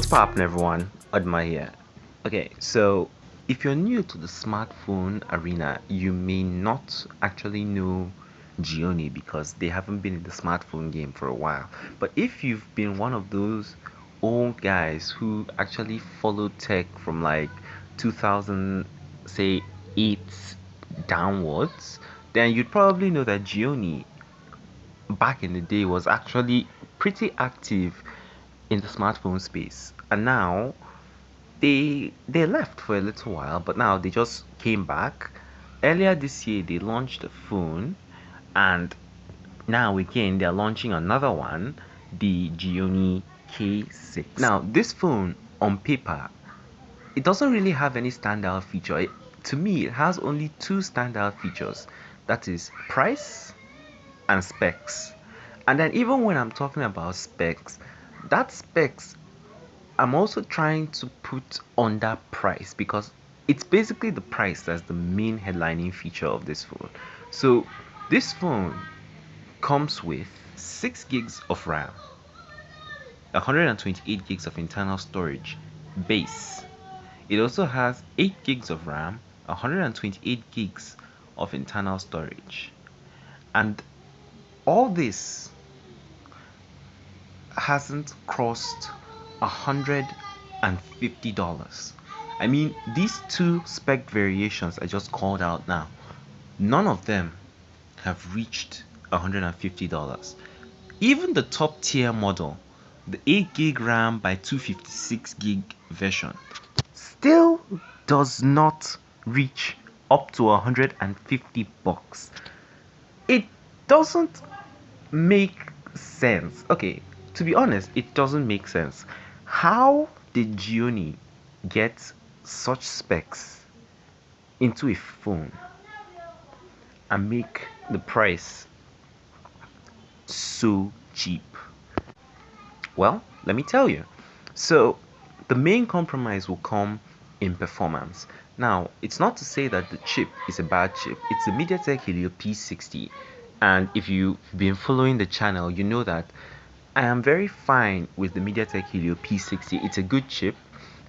poppin', everyone? Adma here. Okay, so if you're new to the smartphone arena, you may not actually know Gionee because they haven't been in the smartphone game for a while. But if you've been one of those old guys who actually followed tech from like 2000, say 8 downwards, then you'd probably know that Gionee back in the day was actually pretty active in the smartphone space. And now they left for a little while, but now they just came back. Earlier this year they launched a phone, and now again they're launching another one, the Gionee K6. Now this phone on paper, it doesn't really have any standout feature. To me, it has only two standout features. That is price and specs. And then even when I'm talking about specs, that specs I'm also trying to put under price because it's basically the price that's the main headlining feature of this phone. So this phone comes with 6 gigs of RAM, 128 gigs of internal storage base. It also has 8 gigs of RAM, 128 gigs of internal storage. And all this hasn't crossed $150. I mean, these two spec variations I just called out now, none of them have reached $150. Even the top tier model, the 8 gig RAM by 256 gig version, still does not reach up to $150. It doesn't make sense. Okay, to be honest, it doesn't make sense. How did Gionee get such specs into a phone and make the price so cheap? Well, let me tell you. So, the main compromise will come in performance. Now, it's not to say that the chip is a bad chip. It's a MediaTek Helio P60. And if you've been following the channel, you know that I am very fine with the MediaTek Helio P60. It's a good chip.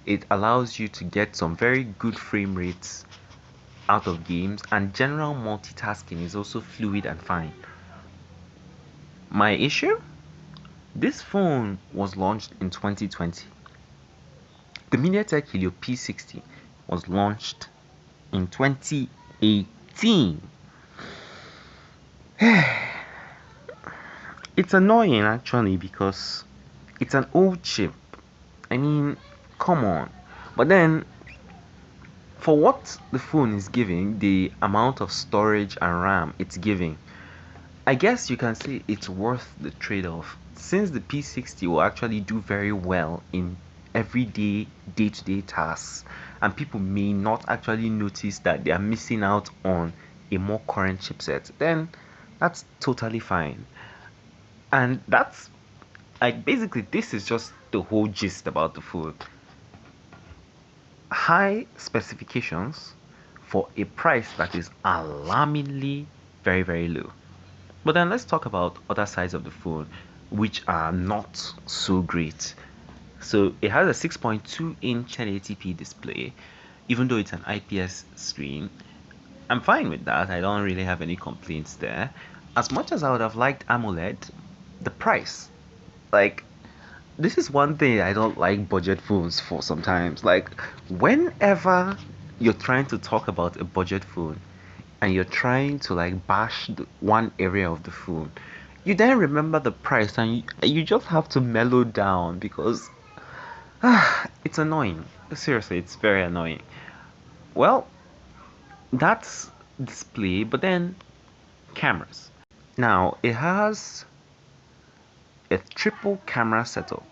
It allows you to get some very good frame rates out of games, and general multitasking is also fluid and fine. My issue? This phone was launched in 2020. The MediaTek Helio P60 was launched in 2018. It's annoying actually because it's an old chip. I mean, come on. But then, for what the phone is giving, the amount of storage and RAM it's giving, I guess you can say it's worth the trade-off, since the P60 will actually do very well in everyday, day-to-day tasks, and people may not actually notice that they are missing out on a more current chipset. Then that's totally fine. And that's like basically this is just the whole gist about the phone. High specifications for a price that is alarmingly very low. But then let's talk about other sides of the phone which are not so great. So it has a 6.2-inch 1080p display, even though it's an IPS screen. I'm fine with that. I don't really have any complaints there. As much as I would have liked AMOLED, the price, like, this is one thing I don't like budget phones for sometimes. Like, whenever you're trying to talk about a budget phone and you're trying to like bash one area of the phone, you then remember the price and you just have to mellow down because it's annoying. Seriously, it's very annoying. Well, that's display, but then cameras. Now, it has a triple camera setup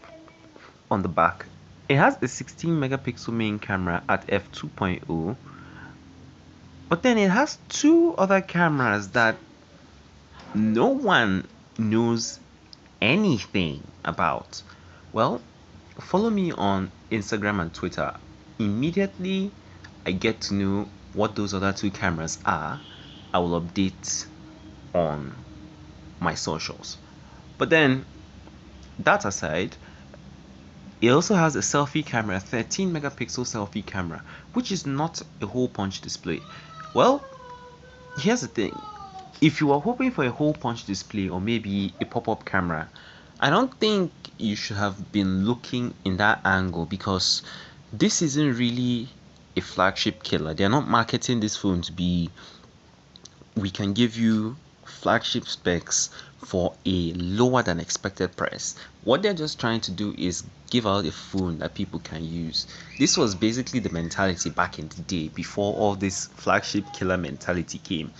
on the back. It has a 16 megapixel main camera at f2.0, but then it has two other cameras that no one knows anything about. Well, follow me on Instagram and Twitter. Immediately I get to know what those other two cameras are, I will update on my socials. But then, that aside, It also has a selfie camera, 13 megapixel selfie camera, which is not a hole punch display. Well, here's the thing. If you are hoping for a hole punch display or maybe a pop-up camera, I don't think you should have been looking in that angle, because this isn't really a flagship killer. They're not marketing this phone to be, we can give you flagship specs for a lower than expected price. What they're just trying to do is give out a phone that people can use. This was basically the mentality back in the day before all this flagship killer mentality came.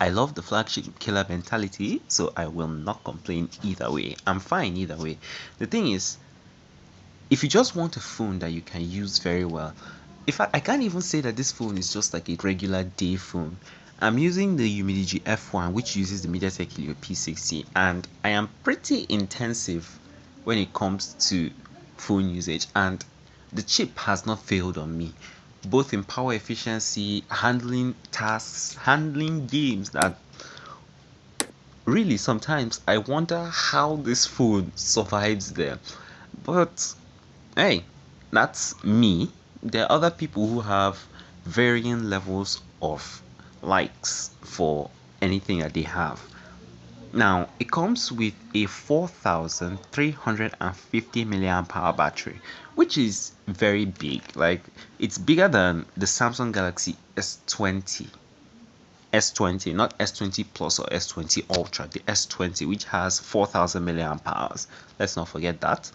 I love the flagship killer mentality, so I will not complain either way. I'm fine either way. The thing is, if you just want a phone that you can use very well, I can't even say that this phone is just like a regular day phone. I'm using the Umidigi F1, which uses the MediaTek Helio P60, and I am pretty intensive when it comes to phone usage, and the chip has not failed on me, both in power efficiency, handling tasks, handling games that really sometimes I wonder how this phone survives them. But hey, that's me. There are other people who have varying levels of likes for anything that they have. Now, it comes with a 4350 milliamp hour battery, which is very big. Like, it's bigger than the Samsung Galaxy S20. S20, not S20 Plus or S20 Ultra, the S20, which has 4000 milliamp hours. Let's not forget that.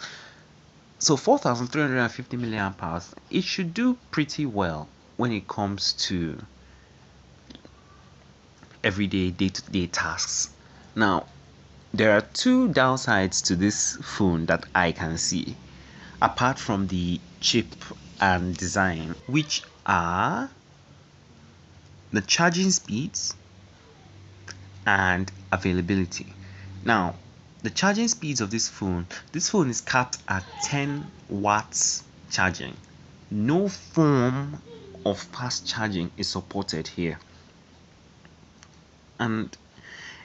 So 4350 milliamp hours, it should do pretty well when it comes to everyday day-to-day tasks. Now, there are two downsides to this phone that I can see, apart from the chip and design, which are the charging speeds and availability. Now, the charging speeds of this phone is capped at 10 watts charging. No form of fast charging is supported here, and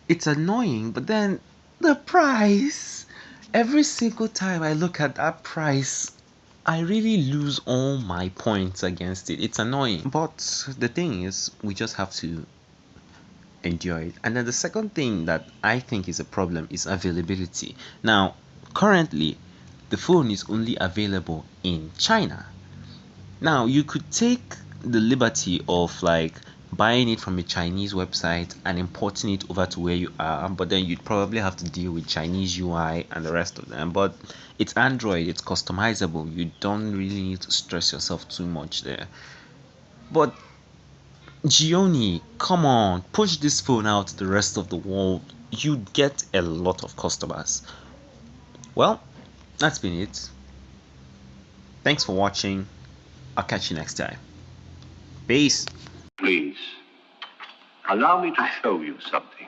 it's annoying. But then the price, every single time I look at that price, I really lose all my points against it. It's annoying, but the thing is, we just have to endure it. And then the second thing that I think is a problem is availability. Now, currently, the phone is only available in China. Now, you could take the liberty of like buying it from a Chinese website and importing it over to where you are, but then you'd probably have to deal with Chinese UI and the rest of them. But it's Android, it's customizable. You don't really need to stress yourself too much there. But Gionee, come on, push this phone out to the rest of the world. You'd get a lot of customers. Well, that's been it. Thanks for watching. I'll catch you next time. Peace. Please, allow me to show you something.